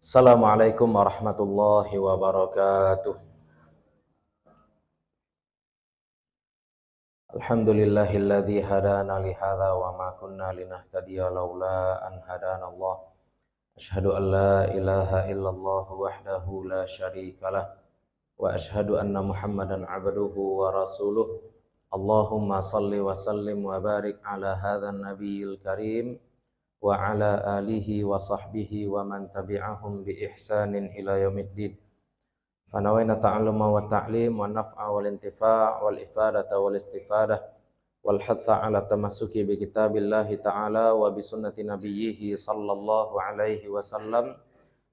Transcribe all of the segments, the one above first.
Assalamualaikum warahmatullahi wabarakatuh. Alhamdulillahilladzi hadana li hadza wa ma kunna linahtadiya laula an hadana Allah. Asyhadu an la ilaha illallah wahdahu la syarikalah wa asyhadu anna Muhammadan abduhu wa rasuluh. Allahumma salli wa sallim wa barik ala hadzal nabiyil karim wa ala alihi wa sahbihi wa man tabi'ahum bi ihsanin ila yaumiddin. Fanawaina ta'alluma wa ta'lim wa naf'a wal intifa' wal ifadata wal istifadah wal hatha ala tamassuki bi kitabillahi ta'ala wa bi sunnati nabiyhi sallallahu alaihi wasallam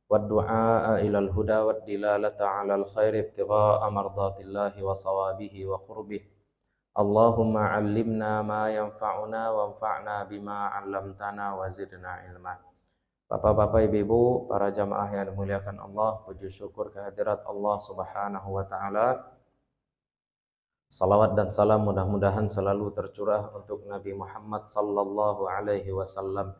wa du'a ilal huda wa dilalata ala al khair ibtigha'a mardatillahi wa sawabihi wa qurbih. Allahumma 'allimna ma yanfa'una wanfa'na bima 'allamtana wa zidna ilma. Bapak-bapak, ibu-ibu, para jamaah yang dimuliakan Allah, puji syukur kehadirat Allah Subhanahu wa taala. Salawat dan salam mudah-mudahan selalu tercurah untuk Nabi Muhammad sallallahu alaihi wasallam.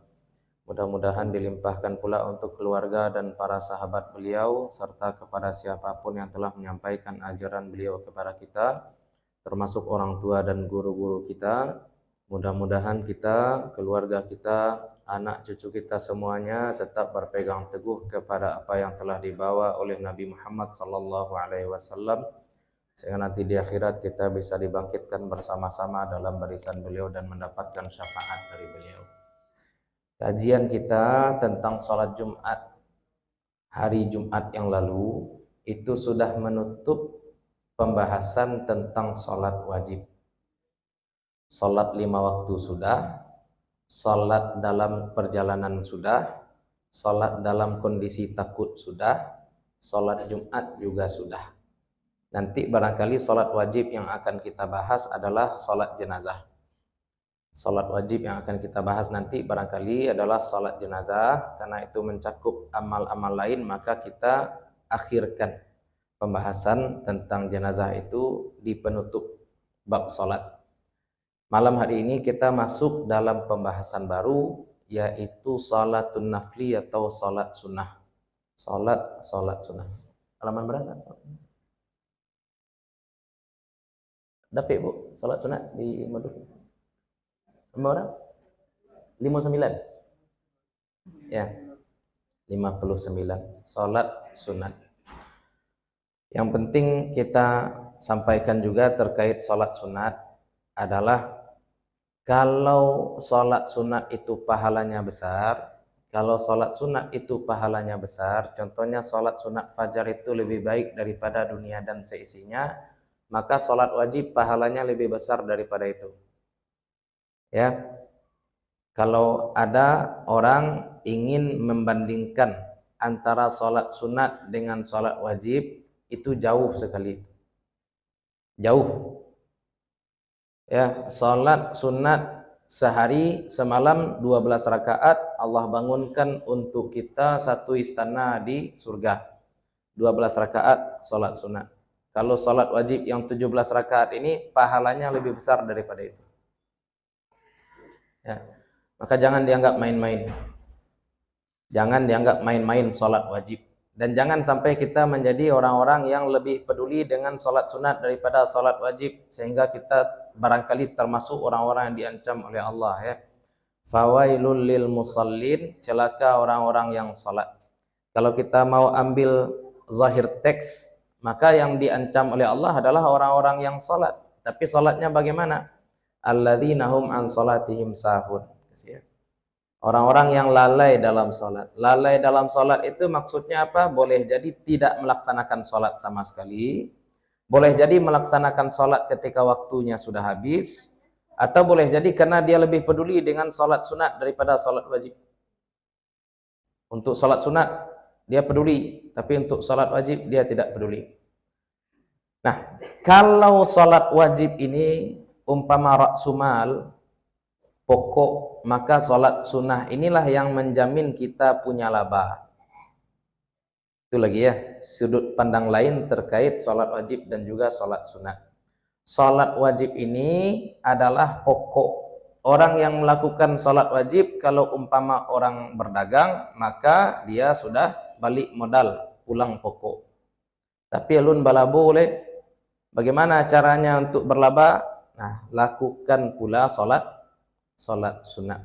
Mudah-mudahan dilimpahkan pula untuk keluarga dan para sahabat beliau serta kepada siapapun yang telah menyampaikan ajaran beliau kepada kita, termasuk orang tua dan guru-guru kita. Mudah-mudahan kita, keluarga kita, anak cucu kita semuanya tetap berpegang teguh kepada apa yang telah dibawa oleh Nabi Muhammad sallallahu alaihi wasallam, sehingga nanti di akhirat kita bisa dibangkitkan bersama-sama dalam barisan beliau dan mendapatkan syafaat dari beliau. Kajian kita tentang sholat Jumat hari Jumat yang lalu itu sudah menutup pembahasan tentang sholat wajib. Sholat 5 waktu sudah, sholat dalam perjalanan sudah, sholat dalam kondisi takut sudah, sholat Jumat juga sudah. Nanti barangkali sholat wajib yang akan kita bahas adalah sholat jenazah. Sholat wajib yang akan kita bahas nanti barangkali adalah sholat jenazah, karena itu mencakup amal-amal lain, maka kita akhirkan pembahasan tentang jenazah itu di penutup bab sholat. Malam hari ini kita masuk dalam pembahasan baru, yaitu sholatun nafli atau sholat sunnah. Sholat sunnah. Halaman berapa? Dapat bu, sholat sunnah di modul. Nomor 59. Ya, 59. Sholat sunnah. Yang penting kita sampaikan juga terkait sholat sunat adalah kalau sholat sunat itu pahalanya besar, kalau sholat sunat itu pahalanya besar, contohnya sholat sunat fajar itu lebih baik daripada dunia dan seisinya, maka sholat wajib pahalanya lebih besar daripada itu. Ya, kalau ada orang ingin membandingkan antara sholat sunat dengan sholat wajib, itu jauh sekali. Jauh. Ya, salat sunat sehari semalam 12 rakaat Allah bangunkan untuk kita satu istana di surga. 12 rakaat salat sunat. Kalau salat wajib yang 17 rakaat ini pahalanya lebih besar daripada itu. Ya. Maka jangan dianggap main-main. Jangan dianggap main-main salat wajib. Dan jangan sampai kita menjadi orang-orang yang lebih peduli dengan sholat sunat daripada sholat wajib, sehingga kita barangkali termasuk orang-orang yang diancam oleh Allah. Ya. Fawailul lil musallin, celaka orang-orang yang sholat. Kalau kita mau ambil zahir teks, maka yang diancam oleh Allah adalah orang-orang yang sholat. Tapi sholatnya bagaimana? Alladzina hum an sholatihim sahun. Orang-orang yang lalai dalam sholat. Lalai dalam sholat itu maksudnya apa? Boleh jadi tidak melaksanakan sholat sama sekali. Boleh jadi melaksanakan sholat ketika waktunya sudah habis. Atau boleh jadi karena dia lebih peduli dengan sholat sunat daripada sholat wajib. Untuk sholat sunat dia peduli, tapi untuk sholat wajib dia tidak peduli. Nah, kalau sholat wajib ini umpama ra'sumal, pokok, maka sholat sunnah inilah yang menjamin kita punya laba. Itu lagi ya, sudut pandang lain terkait sholat wajib dan juga sholat sunnah. Sholat wajib ini adalah pokok. Orang yang melakukan sholat wajib, kalau umpama orang berdagang, maka dia sudah balik modal, pulang pokok. Tapi alun balabo boleh. Bagaimana caranya untuk berlaba? Nah, lakukan pula solat sunat.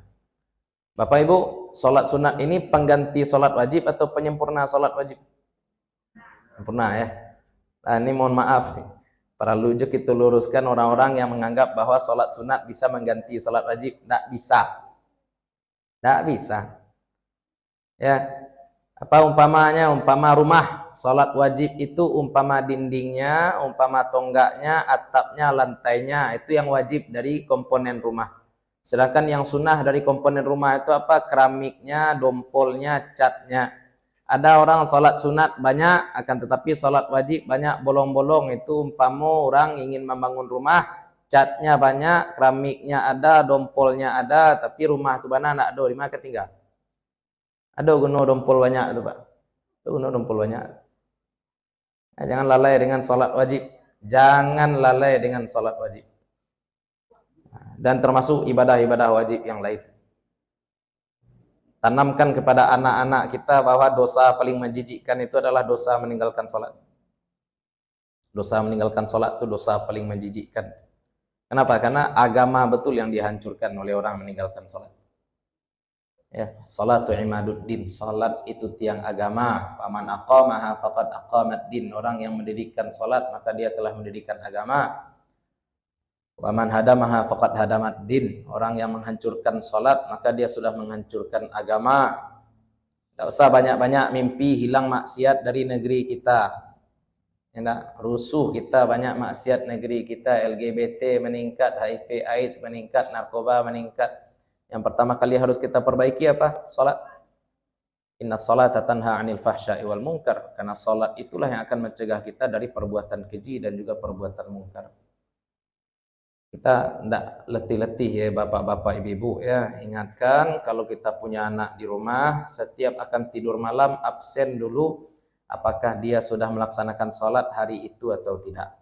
Bapak Ibu, solat sunat ini pengganti solat wajib atau penyempurna solat wajib? Sempurna ya. Nah, ini mohon maaf nih. Perlu juga kita luruskan orang-orang yang menganggap bahwa solat sunat bisa mengganti solat wajib. Tidak bisa. Tidak bisa. Ya. Apa umpamanya? Umpama rumah, solat wajib itu umpama dindingnya, umpama tonggaknya, atapnya, lantainya, itu yang wajib dari komponen rumah. Sedangkan yang sunnah dari komponen rumah itu apa? Keramiknya, dompolnya, catnya. Ada orang sholat sunat banyak, akan tetapi sholat wajib banyak bolong-bolong. Itu umpama orang ingin membangun rumah, catnya banyak, keramiknya ada, dompolnya ada, tapi rumah itu mana nak do, di mana ketinggal? Ada guna dompol banyak itu Pak. Ada guna dompol banyak. Nah, jangan lalai dengan sholat wajib. Jangan lalai dengan sholat wajib. Dan termasuk ibadah-ibadah wajib yang lain. Tanamkan kepada anak-anak kita bahwa dosa paling menjijikkan itu adalah dosa meninggalkan sholat. Dosa meninggalkan sholat itu dosa paling menjijikkan. Kenapa? Karena agama betul yang dihancurkan oleh orang meninggalkan sholat. Ya, salatu imaduddin, salat itu tiang agama. Faman aqamaha faqad aqamat din. Orang yang mendirikan salat maka dia telah mendirikan agama. Waman hadamaha faqad hadamat din. Orang yang menghancurkan salat maka dia sudah menghancurkan agama. Tidak usah banyak-banyak mimpi hilang maksiat dari negeri kita. Ya, rusuh kita banyak maksiat negeri kita, LGBT meningkat, HIV AIDS meningkat, narkoba meningkat. Yang pertama kali harus kita perbaiki apa? Salat. Inna salata tanha 'anil fahsya'i wal munkar. Karena salat itulah yang akan mencegah kita dari perbuatan keji dan juga perbuatan mungkar. Kita tidak letih-letih ya bapak-bapak ibu-ibu ya. Ingatkan kalau kita punya anak di rumah, setiap akan tidur malam absen dulu apakah dia sudah melaksanakan salat hari itu atau tidak.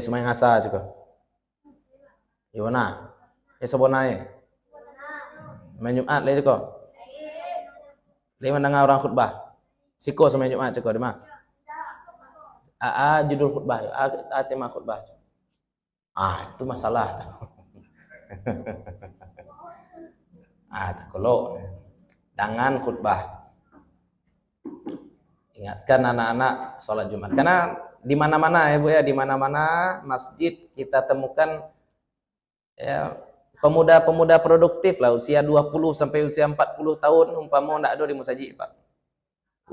Semua yang ngasah juga. Yona, sabonai. Main Jumat lagi kok. Lima dengar orang khutbah. Siko sama Jumat ceko di mana? Judul khutbah. Tema khutbah. Itu masalah. Kalau dengan khutbah. Ingatkan anak-anak sholat Jumat. Karena di mana-mana ya Bu ya, di mana-mana masjid kita temukan ya, pemuda-pemuda produktif lah, usia 20 sampai usia 40 tahun umpama ndak ada di musajid Pak.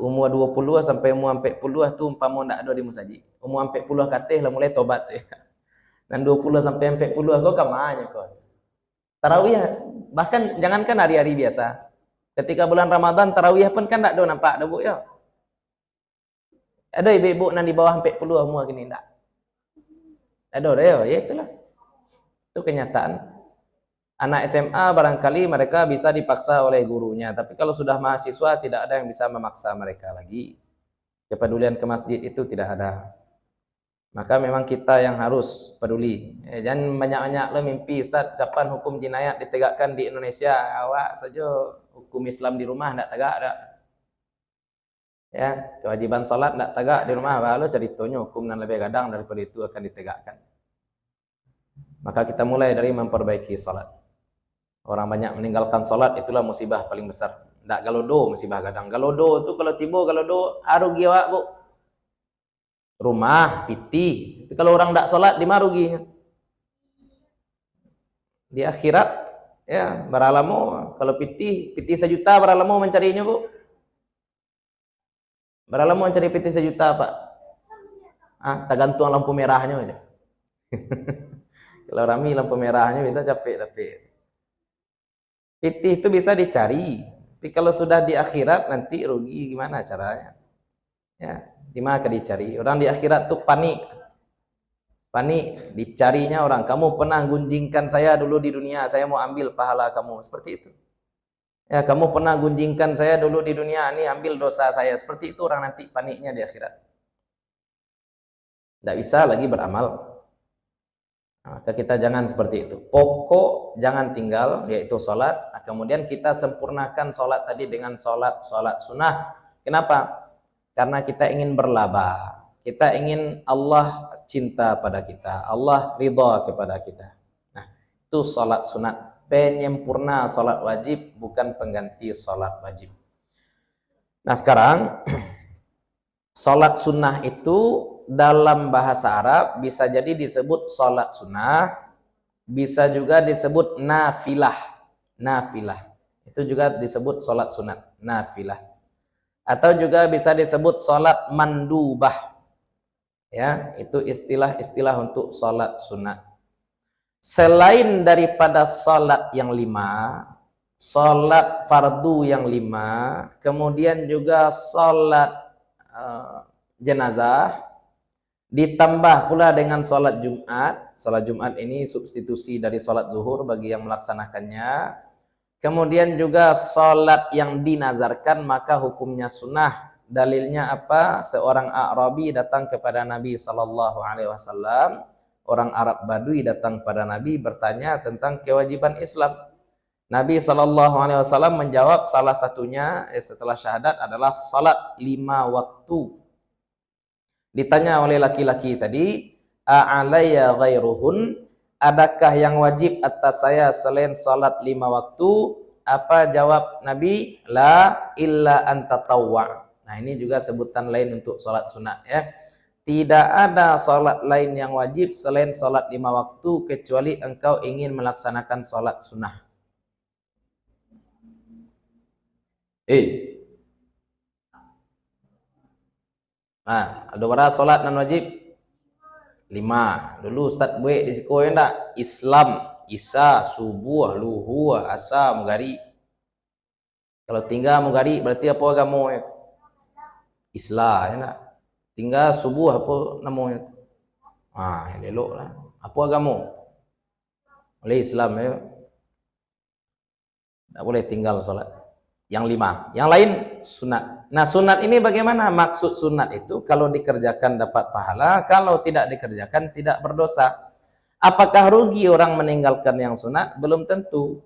Umur 20 sampai umur 40 tu umpama ndak ada di musajid. Umur 40 katih lah mulai tobat ya. Dan 20 sampai 40 kau kamanya kau. Tarawih bahkan jangankan hari-hari biasa. Ketika bulan Ramadan tarawih pun kan ndak ada nampak ada Bu ya. Ada ibu-ibu nan di bawah 40 umur gini ndak. Ada ya, itulah. Itu kenyataan. Anak SMA barangkali mereka bisa dipaksa oleh gurunya, tapi kalau sudah mahasiswa tidak ada yang bisa memaksa mereka lagi. Kepedulian ke masjid itu tidak ada. Maka memang kita yang harus peduli. Jangan banyak-banyak lo mimpi Ustaz kapan hukum jinayat ditegakkan di Indonesia. Awak saja hukum Islam di rumah tidak tegak ada. Ya, kewajiban salat tidak tegak di rumah, lalu ceritanya hukum yang lebih gadang daripada itu akan ditegakkan. Maka kita mulai dari memperbaiki salat. Orang banyak meninggalkan salat, itulah musibah paling besar. Tak galodo musibah gadang. Galodo itu kalau tiba galodo arugi awak Bu. Rumah, piti. Tapi kalau orang tak salat di mana ruginya? Di akhirat ya beralamu kalau piti 1 juta beralamu mencarinya Bu. Beralamu mencari piti 1 juta Pak. Tergantung lampu merahnya aja. Kalau rami lampu merahnya bisa capek tapi pitih itu bisa dicari. Tapi kalau sudah di akhirat nanti rugi gimana caranya? Ya, di mana dicari? Orang di akhirat tuh panik. Panik dicarinya orang. Kamu pernah gunjingkan saya dulu di dunia, saya mau ambil pahala kamu. Seperti itu. Ya, kamu pernah gunjingkan saya dulu di dunia, ini ambil dosa saya. Seperti itu orang nanti paniknya di akhirat. Tidak bisa lagi beramal. Maka kita jangan seperti itu. Pokok jangan tinggal, yaitu sholat. Nah, kemudian kita sempurnakan sholat tadi dengan sholat sunnah. Kenapa? Karena kita ingin berlaba. Kita ingin Allah cinta pada kita. Allah ridha kepada kita. Nah, itu sholat sunat. Penyempurna sholat wajib, bukan pengganti sholat wajib. Nah, sekarang sholat sunnah itu dalam bahasa Arab bisa jadi disebut sholat sunnah, bisa juga disebut nafilah. Nafilah itu juga disebut sholat sunat, nafilah. Atau juga bisa disebut sholat mandubah. Ya, itu istilah-istilah untuk sholat sunat. Selain daripada sholat yang 5, sholat fardu yang 5, kemudian juga sholat jenazah, ditambah pula dengan sholat Jumat. Sholat Jumat ini substitusi dari sholat zuhur bagi yang melaksanakannya. Kemudian juga sholat yang dinazarkan, maka hukumnya sunnah. Dalilnya apa? Seorang A'rabi datang kepada Nabi SAW. Orang Arab Badui datang pada Nabi bertanya tentang kewajiban Islam. Nabi SAW menjawab salah satunya setelah syahadat adalah salat 5 waktu. Ditanya oleh laki-laki tadi, a'alayya ghairuhun, adakah yang wajib atas saya selain salat 5 waktu? Apa jawab Nabi? La illa antatawwa. Nah, ini juga sebutan lain untuk salat sunat ya. Tidak ada salat lain yang wajib selain salat 5 waktu kecuali engkau ingin melaksanakan salat sunnah. Nah, ada berapa salat non wajib? 5. Dulu Ustaz buat di sekolah enggak? Islam, Isa, subuh, luhur, asar, mugari. Kalau tinggal mugari berarti apa agama itu? Islam ya enggak? Tinggal subuh apa namanya? Elok lah. Apa agama? Oleh Islam ya. Tak boleh tinggal salat. Yang 5. Yang lain sunat. Nah, sunat ini bagaimana? Maksud sunat itu kalau dikerjakan dapat pahala, kalau tidak dikerjakan tidak berdosa. Apakah rugi orang meninggalkan yang sunat? Belum tentu.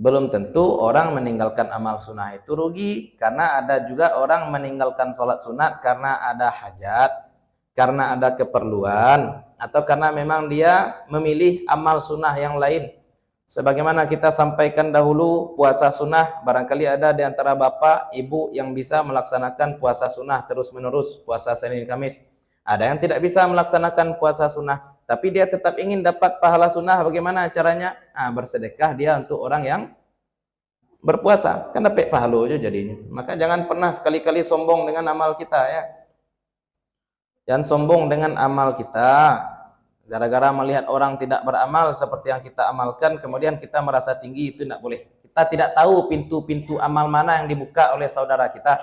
Belum tentu orang meninggalkan amal sunnah itu rugi, karena ada juga orang meninggalkan sholat sunat karena ada hajat, karena ada keperluan, atau karena memang dia memilih amal sunnah yang lain. Sebagaimana kita sampaikan dahulu, puasa sunnah, barangkali ada di antara bapak, ibu yang bisa melaksanakan puasa sunnah terus-menerus, puasa Senin Kamis. Ada yang tidak bisa melaksanakan puasa sunnah, tapi dia tetap ingin dapat pahala sunnah. Bagaimana caranya? Bersedekah dia untuk orang yang berpuasa, kan dapat pahala aja jadinya. Maka jangan pernah sekali-kali sombong dengan amal kita ya. Jangan sombong dengan amal kita. Gara-gara melihat orang tidak beramal seperti yang kita amalkan, kemudian kita merasa tinggi, itu tidak boleh. Kita tidak tahu pintu-pintu amal mana yang dibuka oleh saudara kita.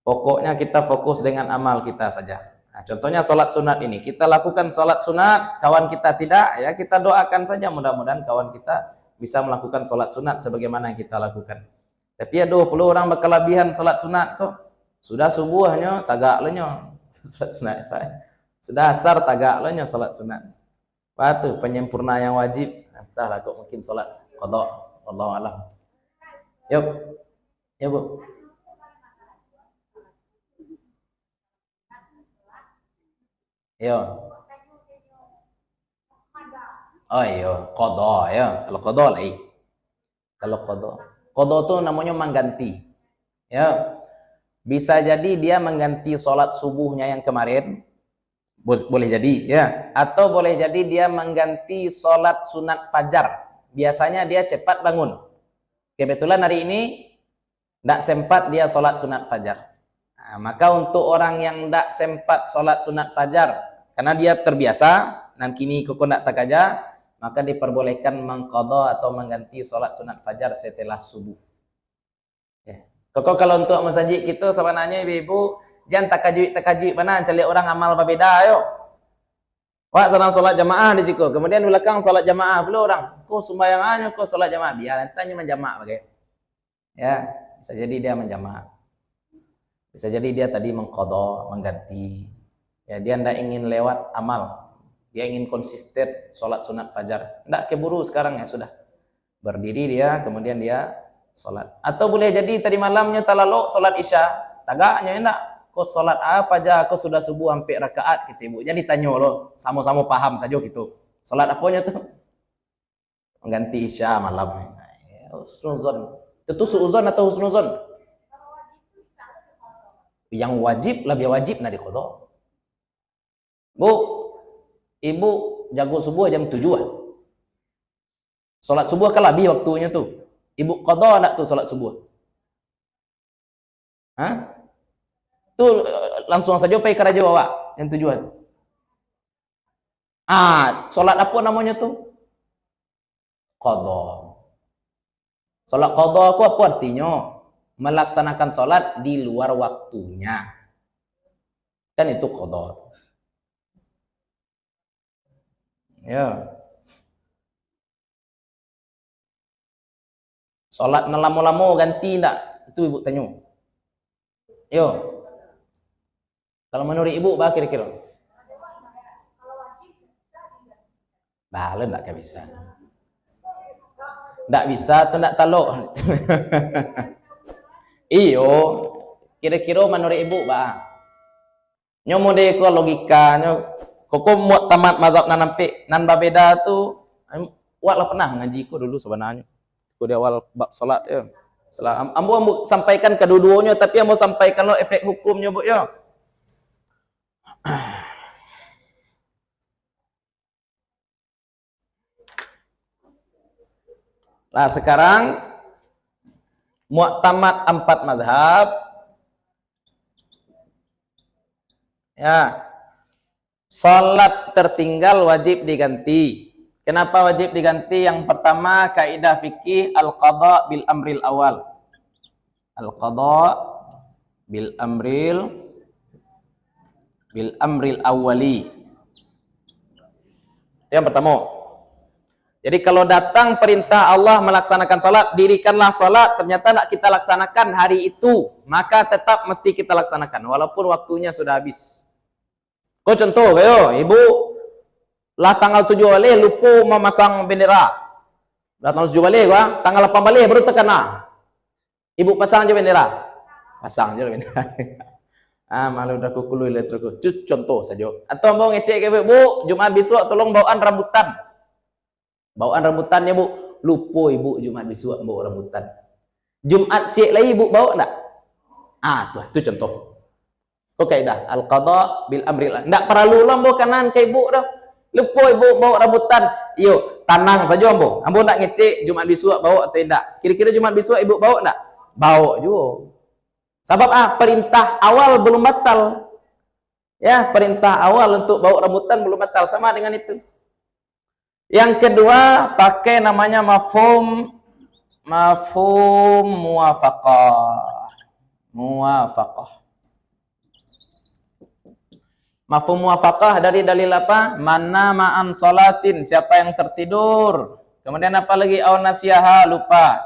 Pokoknya kita fokus dengan amal kita saja. Nah, contohnya sholat sunat ini, kita lakukan sholat sunat, kawan kita tidak, ya kita doakan saja mudah-mudahan kawan kita bisa melakukan sholat sunat sebagaimana yang kita lakukan. Tapi ya 20 orang berkelebihan sholat sunat kok. Sudah subuhnya tagak lenyo sholat sunat. Sudah asar tagak lenyo sholat sunat. Patu penyempurna yang wajib. Entahlah kok mungkin sholat qada, wallahu alam. Yuk. Ya, Bu. Yo. Oh iya, qada ya. Kalau qada lain. Kalau qada itu namanya mengganti. Ya. Bisa jadi dia mengganti sholat subuhnya yang kemarin. Boleh jadi ya. Atau boleh jadi dia mengganti sholat sunat fajar. Biasanya dia cepat bangun. Kebetulan hari ini tidak sempat dia sholat sunat fajar. Nah, maka untuk orang yang tidak sempat sholat sunat fajar, karena dia terbiasa, dan kini kok tidak tak aja, maka diperbolehkan mengqadha atau mengganti sholat sunat fajar setelah subuh. Ya. Kok kalau untuk masjid kita sebenarnya ibu-ibu, jangan takajui mana cari orang amal berbeda ayo. Wah, senang sholat jamaah di situ. Kemudian belakang sholat jamaah pula orang. Kok sembayangannya kok sholat jamaah? Biar tanya menjamaah bagai. Ya, bisa jadi dia menjamaah. Bisa jadi dia tadi mengqadha, mengganti. Ya, dia tidak ingin lewat amal. Dia ingin konsisten sholat sunat fajar. Tidak keburu sekarang ya sudah. Berdiri dia, kemudian dia sholat. Atau boleh jadi tadi malamnya terlalu sholat isya. Tagaknya enggak. Kau sholat apa aja? Kau sudah subuh hampir rakaat kecil ibu. Jadi tanya lo, sama-sama paham saja gitu. Sholat apanya tuh? Mengganti isya malam. Husnuzon. Itu suuzon atau husnuzon? Yang wajib lebih wajib nak diqadha. Bu, ibu jago subuh jam 7 ah. Salat subuh kan lebih waktunya tuh. Ibu qadha nak tuh salat subuh? Hah? Tuh langsung saja pergi ke raja awak yang 7 tuh. Salat apa namanya tuh? Qadha. Salat qadha aku apa artinya? Melaksanakan salat di luar waktunya. Kan itu qadha. Ya. Salat lama-lama ganti enggak? Itu ibu tanya. Yo. Kalau menurut ibu bah kira-kira? Balen enggak bisa. Enggak bisa atau enggak taluk? Iyo, kira-kira menurut ibu bah. Nyomo de ko logikanya koko muat tamat mazhab nan nampi nan babeda tu wak lah pernah mengaji ko dulu sebenarnya. Ko di awal bab salat ya. Setelah ambo sampaikan kedua-duanya tapi ambo sampaikan lo efek hukumnya bu ya. Nah sekarang mu'tamad 4 mazhab ya, salat tertinggal wajib diganti. Kenapa wajib diganti? Yang pertama kaidah fikih al-qadha bil amril awal. Al-qadha bil amril awali. Yang pertama. Jadi kalau datang perintah Allah melaksanakan salat, dirikanlah salat, ternyata tidak kita laksanakan hari itu, maka tetap mesti kita laksanakan walaupun waktunya sudah habis. Kau contoh kayo, ibu lah tanggal 7 balik lupa memasang bendera. Lah tanggal 7 balik gua, tanggal 8 balik baru terkena. Ibu pasang aja bendera. Pasang aja bendera. Malu dah kukului letroku. Contoh saja. Atau mau ngecek ke Bu, Jumat besok tolong bawaan rambutan. Bawaan rambutannya bu, lupa ibu Jumat besok bawa rambutan. Jumat cek lagi ibu bawa enggak? Tuh contoh. Kok kaidah al-qadha bil amril. Enggak perlu lambo kanan ke ibu dah. Lupa ibu bawa rambutan. Yo, tanang saja ambo. Ambo nak ngecek Jumat besok bawa atau tidak. Kira-kira Jumat besok ibu bawa enggak? Bawa juga. Sebab perintah awal belum batal. Ya, perintah awal untuk bawa rambutan belum batal, sama dengan itu. Yang kedua pakai namanya mafhum muwafaqah. Mafhum muwafaqah dari dalil apa? Mana ma'an salatin, siapa yang tertidur. Kemudian apa lagi? Aw nasiyaha, lupa.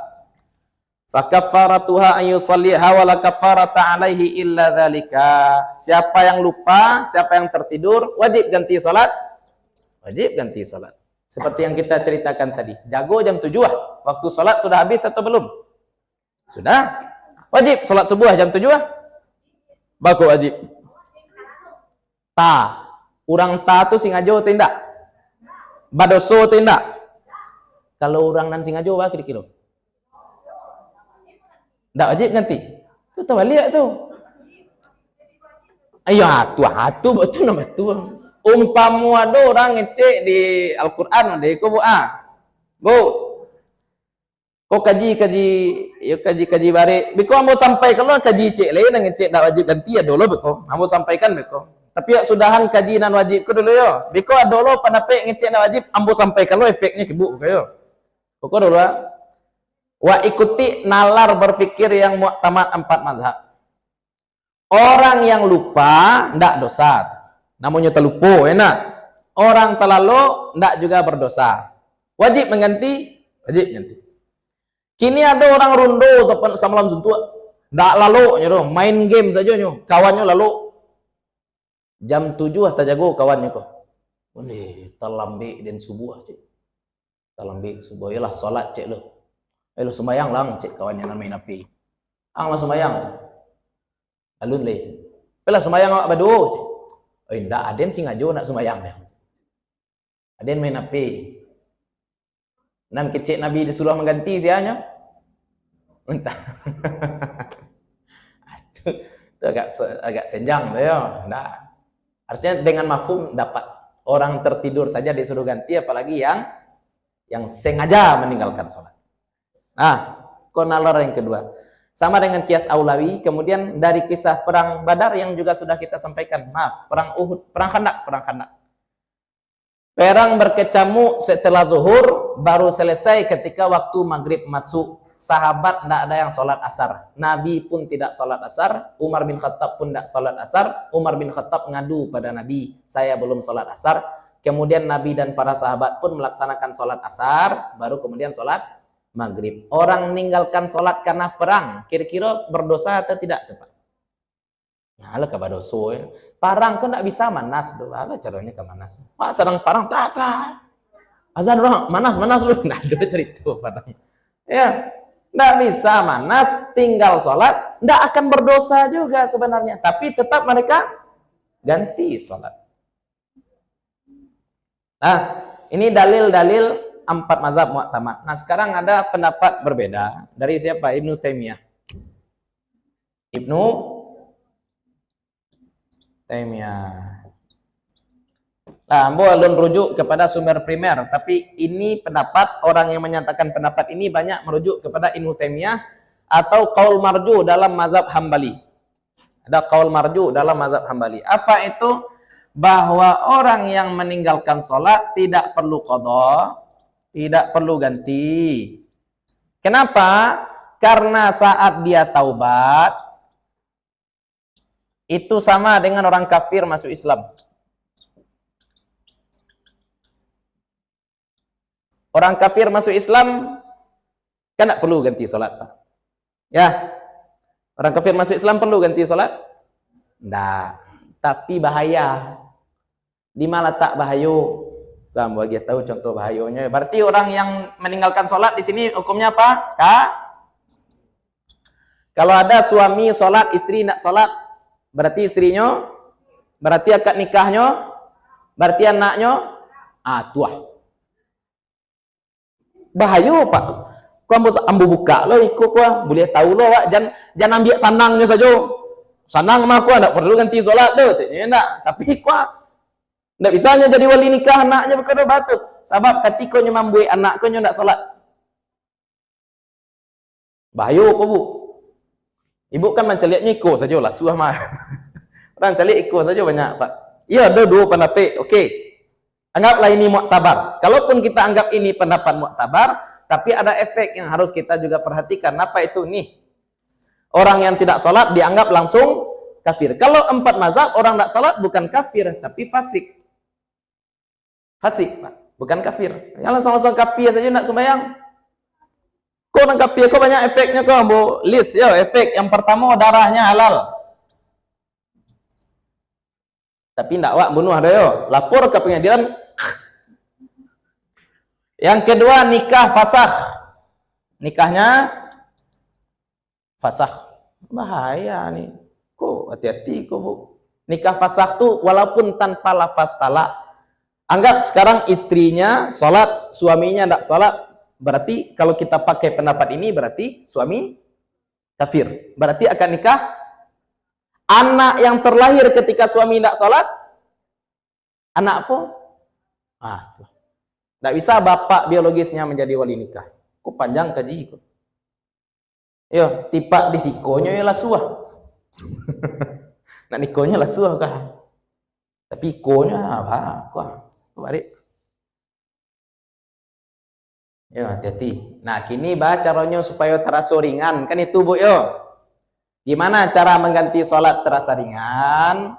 Fa kaffaratuha ay yusalliha wa la kaffarata alaihi illa dzalika. Siapa yang lupa, siapa yang tertidur, wajib ganti salat. Wajib ganti salat. Seperti yang kita ceritakan tadi. Jago jam 7 waktu salat sudah habis atau belum? Sudah. Wajib salat subuh jam 7 baku wajib. Urang tu Singajo tindak. Badoso tindak. Kalau orang nan Singajo bah kira-kira. Ndak wajib nanti. Itu balik tu. Tuh betul nama tu. Umpamu ada orang ngecek di Al-Quran ada ko bu Bu. Kau kaji bare. Biko ambo sampai kalau kaji cek lain nang ngecek dak wajib ganti ya dulu biko. Ambo sampaikan biko. Tapi ya sudahan kaji nan wajib ko dulu yo. Biko dulu panape ngecek dak wajib ambo sampaikan lo efeknya ke bu kayo. Koko dulu wa ikuti nalar berfikir yang mu'tamad 4 mazhab. Orang yang lupa ndak dosa. Namanya terlupa, enak. Orang terlalu ndak juga berdosa. Wajib mengganti, wajib ganti. Kini ada orang rondo samalam suntuk, ndak lalu nyo, main game saja nyo, kawannya lalu. Jam 7 tak jago kawannya kok. Ini talambi dan subuh cik. Talambi subuh yalah salat cik lo. Lo sembayang lang cik kawan yang main api. Ang lah sembayang cik. Alun leh. Pelah sembayang awak badu cik. Oh indah aden sing ngajo nak sembayang dah. Aden main api. Nan kecik Nabi disuruh mengganti sianya. Entah. Itu agak senjang tu ya. Nah. Artinya dengan mafhum dapat orang tertidur saja disuruh ganti, apalagi yang sengaja meninggalkan sholat. Nah, konalor yang kedua. Sama dengan kias aulawi, kemudian dari kisah perang Badar yang juga sudah kita sampaikan. Maaf, perang Uhud, perang Khandaq. Perang berkecamuk setelah zuhur, baru selesai ketika waktu maghrib masuk. Sahabat tidak ada yang sholat asar. Nabi pun tidak sholat asar. Umar bin Khattab pun tidak sholat asar. Umar bin Khattab ngadu pada Nabi, saya belum sholat asar. Kemudian Nabi dan para sahabat pun melaksanakan sholat asar, baru kemudian sholat maghrib. Orang meninggalkan sholat karena perang, kira-kira berdosa atau tidak? Nah, lah kabar dosa. Parang kau tidak bisa manas. Lah caranya ke manas. Pak sedang parang, tata. Azan orang manas lu. Nah, ada cerita parang. Ya. Tidak bisa manas, tinggal sholat, tidak akan berdosa juga sebenarnya. Tapi tetap mereka ganti sholat. Nah, ini dalil-dalil 4 mazhab mu'tamad. Nah, sekarang ada pendapat berbeda. Dari siapa? Ibnu Taimiyah. Ibnu Taimiyah. Nah, boleh rujuk kepada sumber primer, tapi ini pendapat orang yang menyatakan pendapat ini banyak merujuk kepada Ibnu Taimiyah atau qaul marju dalam mazhab Hambali. Ada qaul marju dalam mazhab Hambali. Apa itu? Bahwa orang yang meninggalkan sholat tidak perlu qadha, tidak perlu ganti. Kenapa? Karena saat dia taubat itu sama dengan orang kafir masuk Islam. Orang kafir masuk Islam kan tak perlu ganti solat, Pak. Ya. Orang kafir masuk Islam perlu ganti solat? Tidak. Tapi bahaya. Di mana tak bahayo? Kamu bagi tahu contoh bahayanya. Berarti orang yang meninggalkan solat di sini hukumnya apa? Kak? Kalau ada suami solat, istri nak solat, berarti istrinya, berarti akad nikahnya, berarti anaknya, tuah. Bahaya Pak. Kau ambil buka lo ikut kau, boleh tahu lo Pak. Jangan ambil sanangnya saja. Sanang mah kau tak perlu ganti solat lo, caknya enggak. Tapi kau enggak bisanya jadi wali nikah anaknya berkata batu. Sebab ketika kau membuat anak kau enggak solat. Bahaya kau Bu. Ibu kan menceliaknya ikut saja lah suah mah. Orang celiak ikut saja banyak Pak. Ya, ada dua pendapat. Okey. Anggaplah ini mu'tabar. Kalaupun kita anggap ini pendapat mu'tabar, tapi ada efek yang harus kita juga perhatikan. Apa itu nih? Orang yang tidak salat dianggap langsung kafir. Kalau 4 mazhab orang tidak salat bukan kafir, tapi fasik. Fasik, Pak. Bukan kafir. Yang langsung kafir saja nak sembahyang. Kau orang kafir, kau banyak efeknya kau ambil list ya. Efek yang pertama darahnya halal. Tapi tidak wak bunuh ada yo. Lapor ke pengadilan. Yang kedua nikah fasakh. Nikahnya fasakh. Bahaya nih. Kok hati-hati kok Bu. Nikah fasakh tuh walaupun tanpa lafaz talak. Anggap sekarang istrinya sholat, suaminya tidak sholat. Berarti kalau kita pakai pendapat ini berarti suami kafir. Berarti akan nikah. Anak yang terlahir ketika suami tidak sholat, anak apa? Tidak bisa bapak biologisnya menjadi wali nikah. Kok panjang kaji kok. Yo, tipak di sikonya ya lah suah. Nak nikonya lah suah kah? Tapi konya apa? Kok balik. Yo, hati-hati. Nah, kini bah caranya supaya terasa ringan. Kan itu Bu yo. Gimana cara mengganti sholat terasa ringan?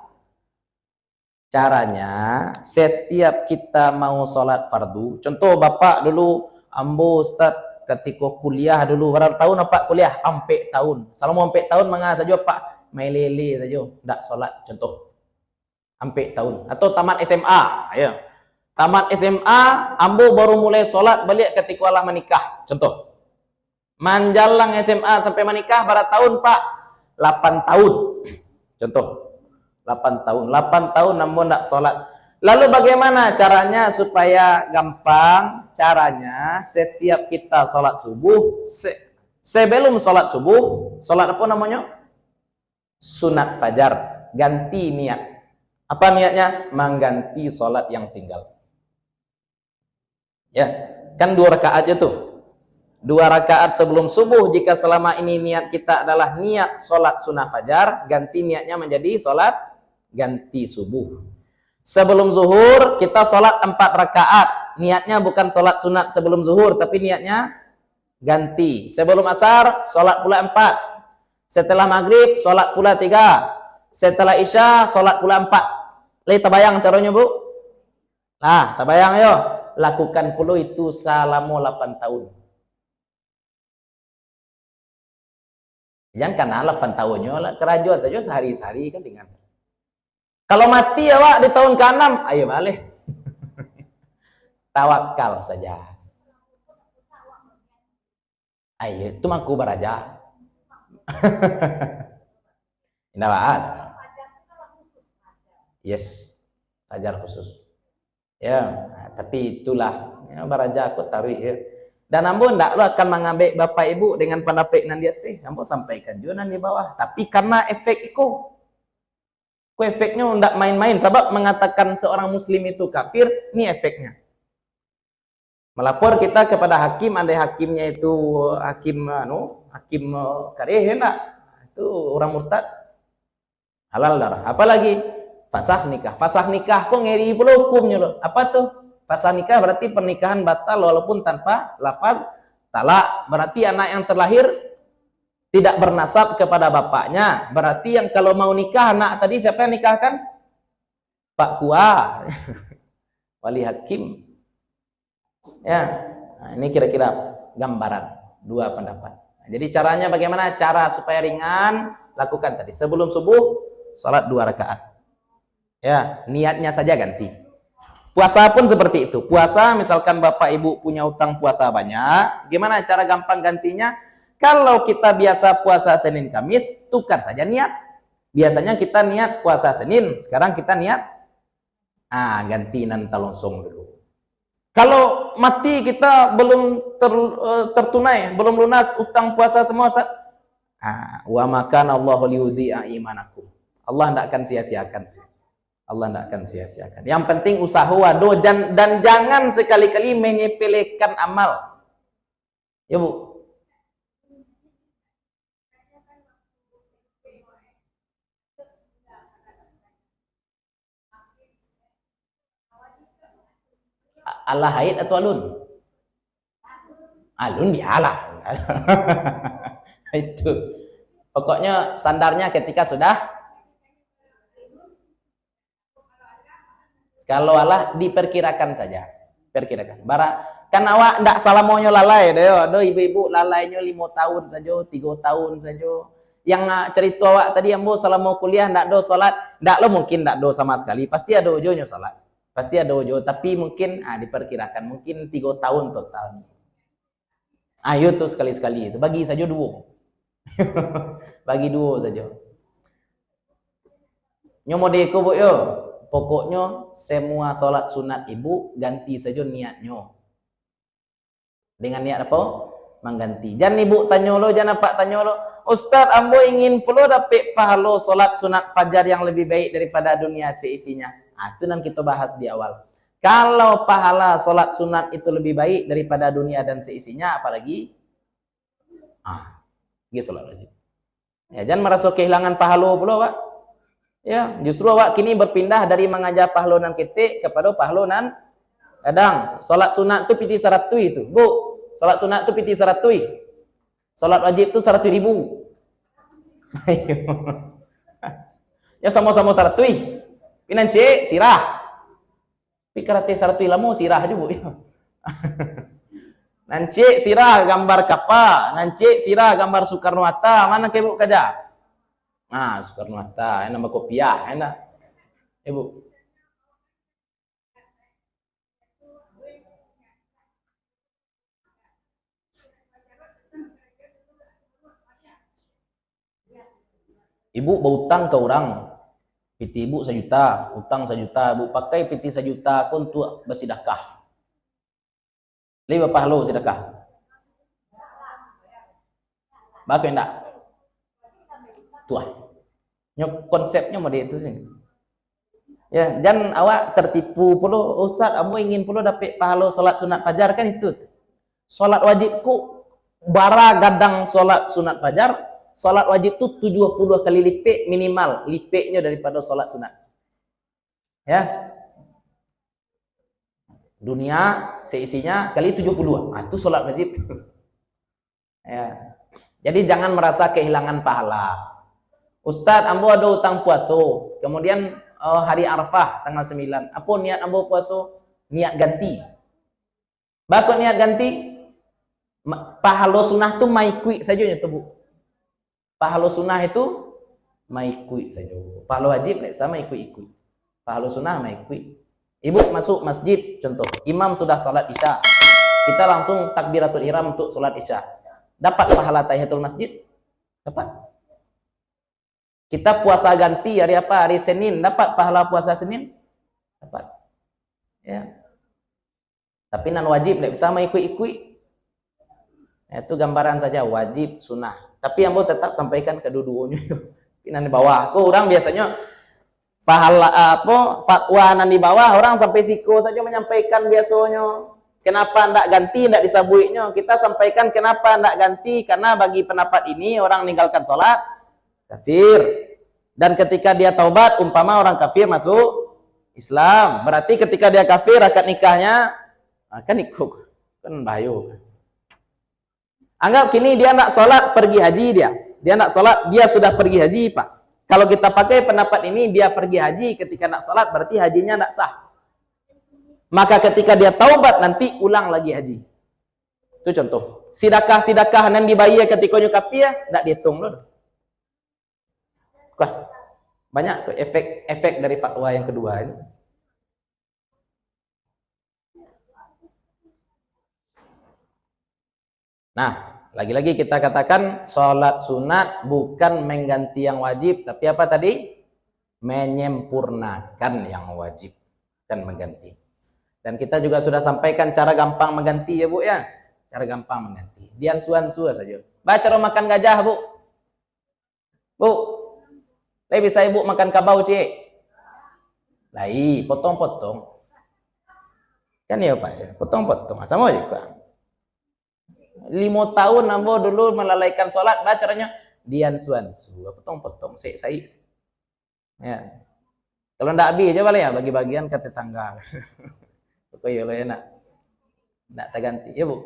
Caranya, setiap kita mau sholat fardu, contoh Bapak dulu, ambo Ustaz, ketika kuliah dulu, berapa tahun Bapak kuliah? 4 tahun. Selama 4 tahun, mengah saja Pak, main lele saja, tidak sholat, contoh. 4 tahun. Atau tamat SMA, ya. Tamat SMA, ambo baru mulai sholat balik ketika Allah menikah. Contoh. Manjalang SMA sampai menikah berapa tahun, Pak? 8 tahun. Contoh. 8 tahun. 8 tahun namun tidak sholat. Lalu bagaimana caranya supaya gampang? Caranya setiap kita sholat subuh, sebelum sholat subuh, sholat apa namanya? Sunat fajar. Ganti niat. Apa niatnya? Mengganti sholat yang tinggal. Ya, kan 2 rakaat aja tuh. 2 rakaat sebelum subuh. Jika selama ini niat kita adalah niat sholat sunnah fajar, ganti niatnya menjadi sholat ganti subuh. Sebelum zuhur kita sholat 4 rakaat. Niatnya bukan sholat sunat sebelum zuhur, tapi niatnya ganti. Sebelum asar sholat pula 4. Setelah maghrib sholat pula 3. Setelah isya sholat pula 4. Lihat tabayang caranya, Bu. Nah, tabayang ayo. Lakukan pula itu selama 8 tahun. Jangan karena 8 tahunnya kerajuan saja sehari-hari kan dengan. Kalau mati ya Pak di tahun ke-6, ayo balik. Tawakal saja. Ayo, itu aku beraja. Tidak ada. Yes, ajar khusus. Ya, nah, tapi itulah ya, beraja aku taruh ya. Dan ambo ndak lo akan mengambil bapak ibu dengan pendapat nan dia teh. Ambo sampaikan juga nan di bawah. Tapi karena efek itu. Ku efeknya ndak main-main. Sebab mengatakan seorang muslim itu kafir, ini efeknya. Melapor kita kepada hakim, andai hakimnya itu hakim kareh enggak? Itu orang murtad. Halal darah. Apalagi fasah nikah. Fasah nikah kok ngeri pula hukumnya loh. Apa tuh? Fasah nikah berarti pernikahan batal walaupun tanpa lafaz talak. Berarti anak yang terlahir tidak bernasab kepada bapaknya. Berarti yang kalau mau nikah anak tadi siapa yang nikahkan? Pak Kua. Wali hakim. Ya. Nah, ini kira-kira gambaran 2 pendapat. Nah, jadi caranya bagaimana? Cara supaya ringan lakukan tadi. Sebelum subuh salat 2 rakaat. Ya, niatnya saja ganti. Puasa pun seperti itu. Puasa misalkan Bapak Ibu punya utang puasa banyak, gimana cara gampang gantinya? Kalau kita biasa puasa Senin Kamis, tukar saja niat. Biasanya kita niat puasa Senin, sekarang kita niat ganti nan talonsong dulu. Kalau mati kita belum tertunai, belum lunas utang puasa semua, wa makana Allahu liyudhi'a imanakum. Allah tidak akan sia-siakan. Allah tidak akan sia-siakan. Yang penting usaha wado dan jangan sekali-kali menyepelekan amal. Ya Bu. Allah haid atau alun? Alun bialah. Itu. Pokoknya standarnya ketika sudah kalau Allah diperkirakan saja. Perkirakan. Kan awak ndak salah maunya lalai deh. Aduh ibu-ibu lalainya 5 tahun saja, 3 tahun saja. Yang cerita awak tadi ambo salah mau kuliah ndak do salat, ndak lo mungkin ndak do sama sekali. Pasti ada ujungnya salat. Pasti ada ujung, tapi mungkin diperkirakan mungkin 3 tahun total. Ayo tuh sekali-sekali itu bagi saja 2. Bagi 2 saja. Nyomodeko Bu yo. Pokoknya semua sholat sunat ibu ganti saja niatnya. Dengan niat apa? Mengganti. Jangan ibu tanya lo, jangan pak tanya lo. Ustaz, ambo ingin pula dapat pahala sholat sunat fajar yang lebih baik daripada dunia seisinya. Itu nanti kita bahas di awal. Kalau pahala sholat sunat itu lebih baik daripada dunia dan seisinya, apalagi? Gitu sholat wajib. Ya, jangan merasa kehilangan pahala pula, Pak. Ya, justru awak kini berpindah dari mengajar pahlonan ketik kepada pahlonan kadang. Salat sunat tu piti 100 itu. Bu, salat sunat tu piti 100. Salat wajib tu 100.000. Ya sama-sama 100. Pinan cek sirah. Pikarate 100 lamu sirah aja Bu. Nanti sirah gambar kapa, nanti sirah gambar Soekarno Hatta, mana ke Bu kaja? Soekarno Hatta, nama kopiah, enak. Ibu. Ibu berutang ke orang, piti ibu 1 juta, utang 1 juta, ibu pakai piti 1 juta aku untuk bersedekah. Lebih berapa halo sedekah? Bapak enggak? Tuah. Konsepnya model itu sih. Ya, jangan awak tertipu pula, Ustaz, kamu ingin pula dapat pahala salat sunat fajar kan itu. Salat wajibku bara gadang salat sunat fajar, salat wajib itu 70 kali lipat minimal lipatnya daripada salat sunat. Ya. Dunia seisinya kali 70. Nah, itu salat wajib. Ya. Jadi jangan merasa kehilangan pahala. Ustaz, ambo ada utang puasa. Kemudian hari Arafah tanggal 9. Apa niat ambo puasa? Niat ganti. Bakal niat ganti, pahala sunnah itu maikui saja tu Bu. Pahala sunnah itu maikui saja. Pahala wajib tidak sama ikui-ikui. Pahala sunnah maikui. Ibu masuk masjid, contoh, imam sudah salat Isya. Kita langsung takbiratul ihram untuk salat Isya. Dapat pahala tahiyatul masjid? Dapat. Kita puasa ganti hari apa? Hari Senin, dapat pahala puasa Senin? Dapat. Ya. Tapi non wajib tidak bisa mengikui-ikui. Itu gambaran saja wajib sunnah. Tapi yang mau tetap sampaikan kedua-duanya. Nan di bawah. Aku orang biasanya pahala fatwa nan di bawah orang sampai siko saja menyampaikan biasanya. Kenapa ndak ganti, ndak disabuinya? Kita sampaikan kenapa ndak ganti, karena bagi pendapat ini orang meninggalkan sholat kafir. Dan ketika dia taubat, umpama orang kafir masuk Islam. Berarti ketika dia kafir, akad nikahnya akan ikut. Kan bahaya. Anggap kini dia nak sholat pergi haji dia. Dia nak sholat, dia sudah pergi haji Pak. Kalau kita pakai pendapat ini, dia pergi haji ketika nak sholat, berarti hajinya ndak sah. Maka ketika dia taubat nanti ulang lagi haji. Itu contoh. Sidakah yang dibayar ketika nyukapi ya, tidak dihitung loh. Wah, banyak tuh efek dari fatwa yang kedua ini. Nah, lagi-lagi kita katakan sholat sunat bukan mengganti yang wajib, tapi apa tadi? Menyempurnakan yang wajib dan mengganti. Dan kita juga sudah sampaikan cara gampang mengganti ya Bu ya. Cara gampang mengganti. Diansu-ansu saja. Baca cara makan gajah Bu. Bu. Lai bisa Ibu makan kabau cik. Lai, potong-potong. Kan ya Pak ya, potong-potong. Sama aja Pak. 5 tahun ambo dulu melalaikan sholat, baca caranya diansu-ansu, potong-potong, saya. Ya. Kalau ndak habis aja boleh ya bagi-bagian ke tetangga. Pokoknya lo ya nak terganti ya Bu.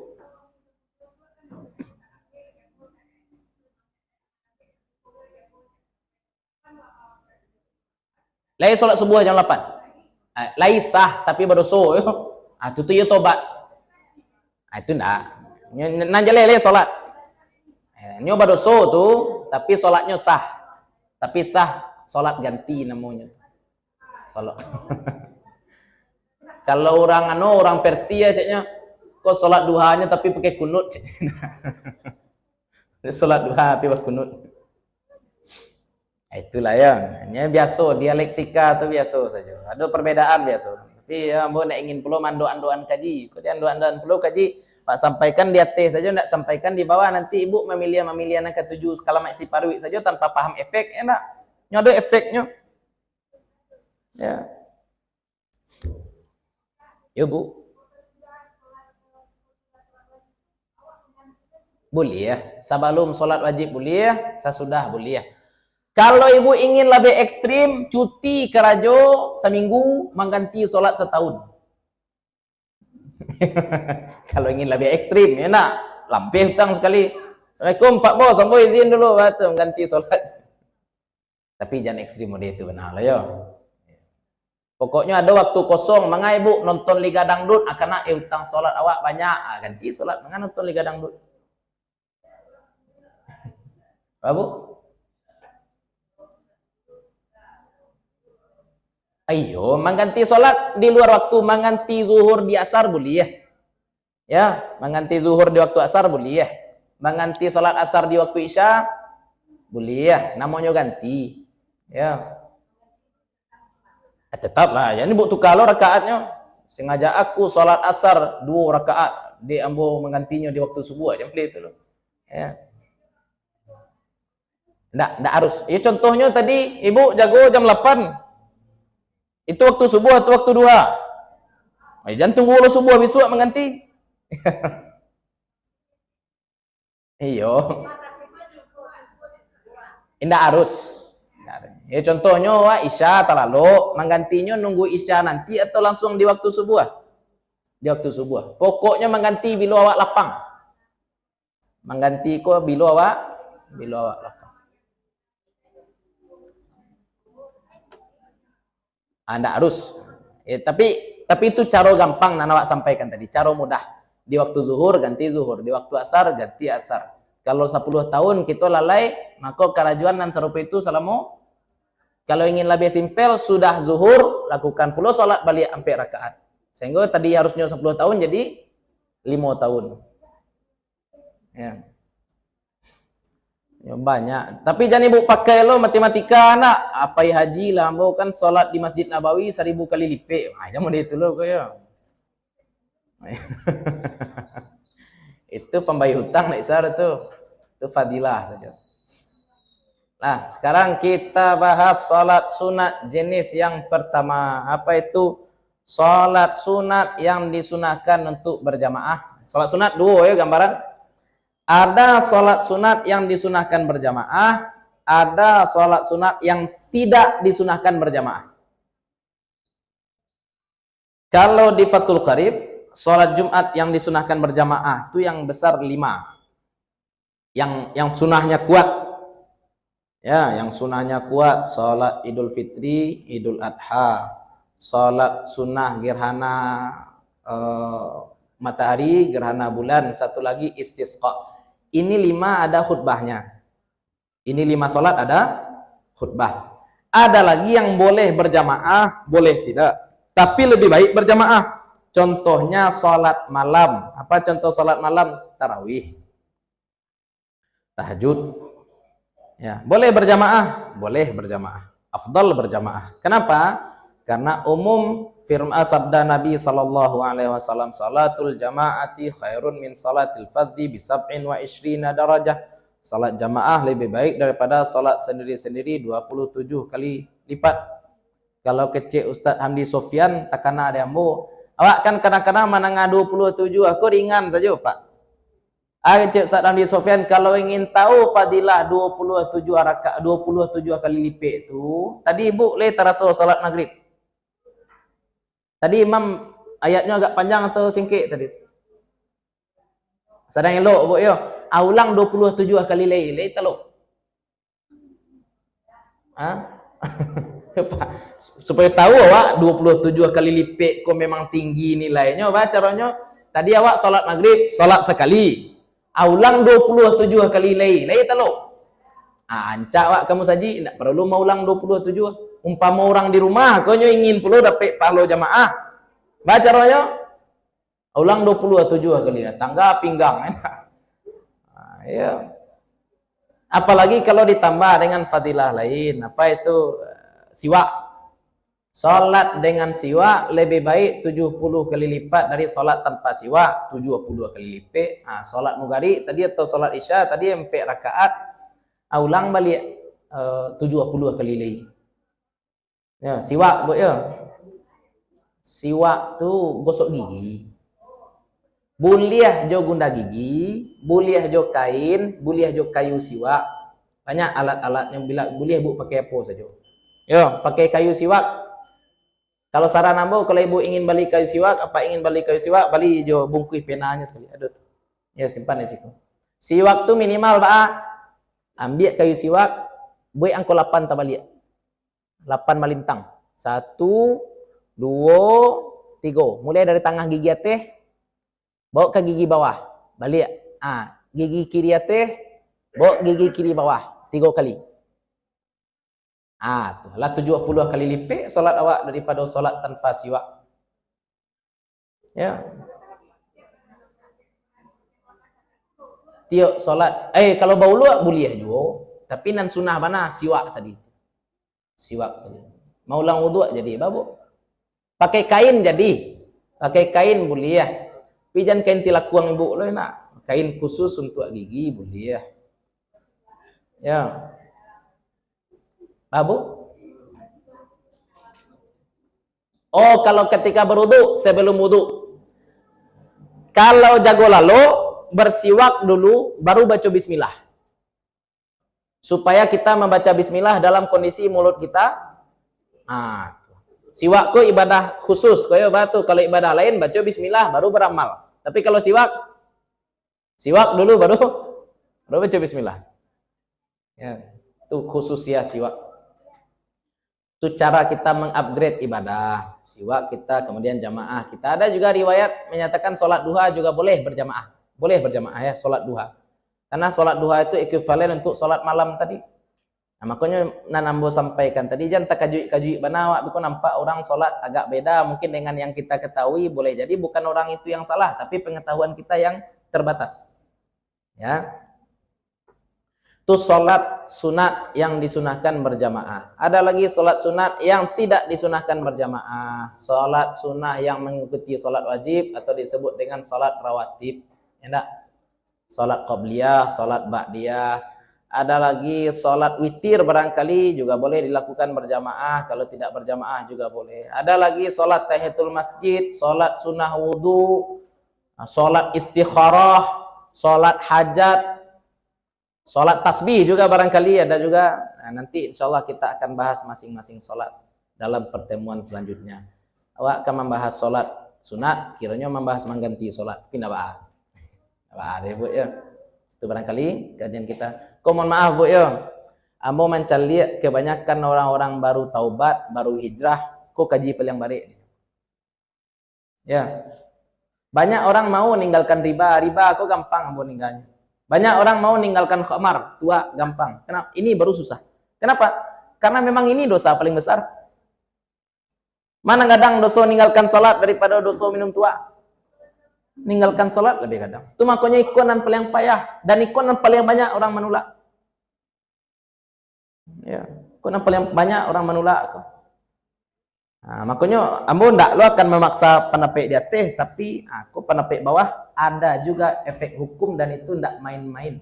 Lai sholat subuh jam 8. Lai sah tapi berdosa. Itu tuh ya tobat. Itu ndak. Nanjale sholat. Nyo berdosa tuh tapi sholatnya sah. Tapi sah sholat ganti namanya. Sholat. Kalau orang perti ya ceknya, kok sholat duhanya tapi pakai kunut. Sholat duha tapi pakai kunut. Itulah ya, hanya biasa dialektika itu biasa saja. Ada perbedaan biasa. Tapi ya, mau nak ingin perlu mandoan-doan kaji. Kalau dia mandoan perlu kaji, Pak sampaikan di atas saja, nak sampaikan di bawah. Nanti Ibu memilih yang ketujuh skala maksi parwi saja tanpa paham efek, ya nak? Ada efeknya. Ya. Ya Bu. Boleh ya. Sebelum sholat wajib boleh ya. Sesudah boleh ya. Kalau Ibu ingin lebih ekstrim, cuti kerajo seminggu mengganti sholat setahun. Kalau ingin lebih ekstrim, ya nak. Lampih hutang sekali. Assalamualaikum Pak Bos, sambo izin dulu batu mengganti sholat. Tapi jangan ekstrim model itu benar lah ya. Pokoknya ada waktu kosong, mangai Bu nonton Liga Dangdut, karena utang sholat awak banyak, ganti sholat, mangai nonton Liga Dangdut. Apa Bu? Ayo, mengganti sholat di luar waktu, mengganti zuhur di asar boleh ya. Ya, mengganti zuhur di waktu asar boleh ya. Mengganti sholat asar di waktu isya Boleh, namanya ganti. Ya. Tetaplah, jadi bu tukar lo rakaatnya. Sengaja aku sholat asar 2 rakaat, dia ambo menggantinya di waktu subuh aja boleh itu loh. Ya. Nggak harus. Ya contohnya tadi ibu jago jam 8. Itu waktu subuh atau waktu duha? Jangan tunggu lo subuh habis subuh mengganti. Iyo. Tidak harus. Ya contohnya wah isya terlalu menggantinya nunggu isya nanti atau langsung di waktu subuh? Di waktu subuh. Pokoknya mengganti bila awak lapang. Mengganti ko bila awak lapang. Anda harus. Tapi itu cara gampang nan awak sampaikan tadi, cara mudah. Di waktu zuhur ganti zuhur, di waktu asar ganti asar. Kalau 10 tahun kita lalai, maka kerajuan dan serupa itu salamu. Kalau ingin lebih simpel, sudah zuhur, lakukan pula sholat balik 4 rakaat. Sehingga tadi harusnya 10 tahun jadi 5 tahun. Ya. Ya banyak. Tapi jangan ibu pakai lo matematika nak. Apa haji lah, mau kan sholat di Masjid Nabawi 1000 kali lipat. Jangan itu lo kaya. Itu pembayar hutang nek sar itu fadilah saja. Nah, sekarang kita bahas salat sunat jenis yang pertama. Apa itu? Salat sunat yang disunahkan untuk berjamaah. Salat sunat dua ya gambaran. Ada salat sunat yang disunahkan berjamaah, ada salat sunat yang tidak disunahkan berjamaah. Kalau di Fathul Qarib, salat Jumat yang disunahkan berjamaah itu yang besar 5. Yang sunahnya kuat. Ya, yang sunahnya kuat, salat Idul Fitri, Idul Adha, salat sunnah gerhana matahari, gerhana bulan, satu lagi istisqa. Ini 5 ada khutbahnya. Ini 5 salat ada khutbah. Ada lagi yang boleh berjamaah, boleh tidak. Tapi lebih baik berjamaah. Contohnya salat malam. Apa contoh salat malam? Tarawih. Tahajud. Ya, boleh berjamaah, afdal berjamaah. Kenapa? Karena umum firman sabda Nabi sallallahu alaihi wasallam, salatul jamaati khairun min salatil fardhi bi 27 darajah. Salat jamaah lebih baik daripada salat sendiri-sendiri 27 kali lipat. Kalau kecil Ustaz Hamdi Sofyan takana ada ambo. Awak kan kadang-kadang mananga 27 aku ringan saja, Pak. Cik Ustaz Hamdi Sofyan, kalau ingin tahu fadilah 27 rakaat 27 kali lipat itu, tadi ibu le terasa salat maghrib. Tadi imam ayatnya agak panjang atau singkit tadi? Sedang elok bu yo. Ulang 27 kali le telok. Supaya tahu awak 27 kali lipat kok memang tinggi nilainya, apa caranya? Tadi awak salat maghrib, salat sekali. Ulang 27 kali lay telok. Ancak wak kamu saji, tidak perlu mau ulang 27. Umpama orang di rumah, kau ingin perlu dapat pahala jamaah. Baca royo, ulang 27 kali. Tangga pinggang. Ya. Apalagi kalau ditambah dengan fadilah lain. Apa itu? Siwak. Salat dengan siwak lebih baik 70 kali lipat dari salat tanpa siwak, 70 kali lipat. Salat mugari tadi atau salat isya tadi 4 rakaat, ulang balik 70 kali lagi. Ya, siwak bu ya. Siwak tu gosok gigi. Boleh jo gunda gigi, boleh jo kain, boleh jo kayu siwak. Banyak alat-alat yang bila boleh bu pakai apa saja. Yo, pakai kayu siwak. Kalau saran ambo, kalau ibu ingin balik kayu siwak, balik jo bungkus penanya sekali. Aduh. Ya, simpan di situ. Siwak tu minimal, Pak. Ambil kayu siwak, buat angko 8 tabalik. 8 malintang. 1, 2, 3. Mulai dari tengah gigi ateh, bawa ke gigi bawah. Balik. Gigi kiri ateh, bawa gigi kiri bawah. 3 kali. Lah 70 kali lipat solat awak daripada solat tanpa siwak. Ya. Tiap solat, kalau bau luak boleh juga. Tapi nan sunnah mana siwak tadi. Siwak tadi. Mau ulang wudu jadi babu. Pakai kain jadi. Pakai kain boleh ya. Pijan kain tilakuang ibu lo nak. Kain khusus untuk gigi boleh ya. Ya. Babu. Oh, kalau ketika berwudu sebelum wudu. Kalau jago lalu bersiwak dulu baru baca bismillah. Supaya kita membaca bismillah dalam kondisi mulut kita. Siwak ku ibadah khusus. Kaya batu kalau ibadah lain baca bismillah baru beramal. Tapi kalau siwak dulu baru baca bismillah. Ya, itu khusus ya siwak. Itu cara kita mengupgrade ibadah. Siwak kita, kemudian jamaah. Kita ada juga riwayat menyatakan sholat duha juga boleh berjamaah. Boleh berjamaah ya, sholat duha. Karena sholat duha itu ekuivalen untuk sholat malam tadi. Nah, makanya Nanambo sampaikan tadi, jangan takajui bana, biku nampak orang sholat agak beda mungkin dengan yang kita ketahui. Boleh jadi bukan orang itu yang salah, tapi pengetahuan kita yang terbatas. Ya. Itu sholat sunat yang disunahkan berjamaah. Ada lagi sholat sunat yang tidak disunahkan berjamaah. Sholat sunnah yang mengikuti sholat wajib atau disebut dengan sholat rawatib. Ya enggak? Sholat qabliyah, sholat ba'diyah. Ada lagi sholat witir barangkali juga boleh dilakukan berjamaah. Kalau tidak berjamaah juga boleh. Ada lagi sholat tahiyatul masjid, sholat sunnah wudu, sholat istikharah, sholat hajat, sholat tasbih juga barangkali ada juga. Nah, nanti insya Allah kita akan bahas masing-masing sholat dalam pertemuan selanjutnya. Awak akan membahas sholat sunat, kiranya membahas mengganti sholat pindah ba'ah. Ada Bu ya. Itu barangkali kajian kita. Mohon maaf Bu ya. Amo mencari kebanyakan orang-orang baru taubat, baru hijrah, kok kaji paling barik. Ya. Banyak orang mau meninggalkan riba kok gampang mau ninggalnya. Banyak orang mau meninggalkan khamar, tua gampang. Kenapa? Ini baru susah. Kenapa? Karena memang ini dosa paling besar. Mana kadang dosa meninggalkan salat daripada dosa minum tua. Meninggalkan salat lebih kadang. Itu makanya ikonan paling payah dan ikonan paling banyak orang menolak. Ya, ikonan paling banyak orang menolak. Nah, makanya ambo ndak lo akan memaksa penapik di atas, tapi aku penapik bawah ada juga efek hukum dan itu ndak main-main.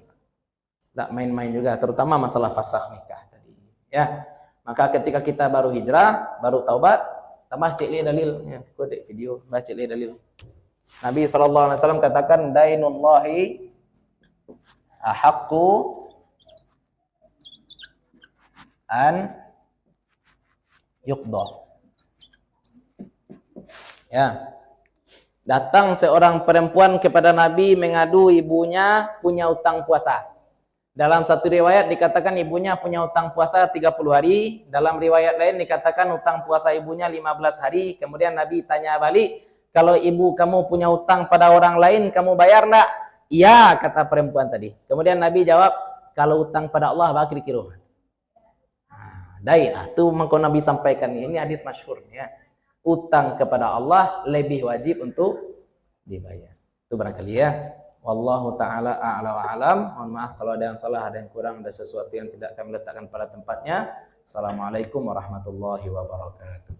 Ndak main-main juga, terutama masalah fasakh nikah tadi. Ya. Maka ketika kita baru hijrah, baru taubat, tambah cek dalil ya, kode video, baca cek dalil. Nabi SAW katakan dainullahi ahaqqu an yuqda. Ya. Datang seorang perempuan kepada Nabi mengadu ibunya punya utang puasa. Dalam satu riwayat dikatakan ibunya punya utang puasa 30 hari. Dalam riwayat lain dikatakan utang puasa ibunya 15 hari. Kemudian Nabi tanya balik, kalau ibu kamu punya utang pada orang lain, kamu bayar enggak? Iya, kata perempuan tadi. Kemudian Nabi jawab, kalau utang pada Allah, bakir kiruh. Itu mengko Nabi sampaikan, ini hadis masyhur ya. Utang kepada Allah lebih wajib untuk dibayar. Itu barangkali ya. Wallahu ta'ala a'la wa alam. Mohon maaf kalau ada yang salah, ada yang kurang, ada sesuatu yang tidak kami letakkan pada tempatnya. Assalamualaikum warahmatullahi wabarakatuh.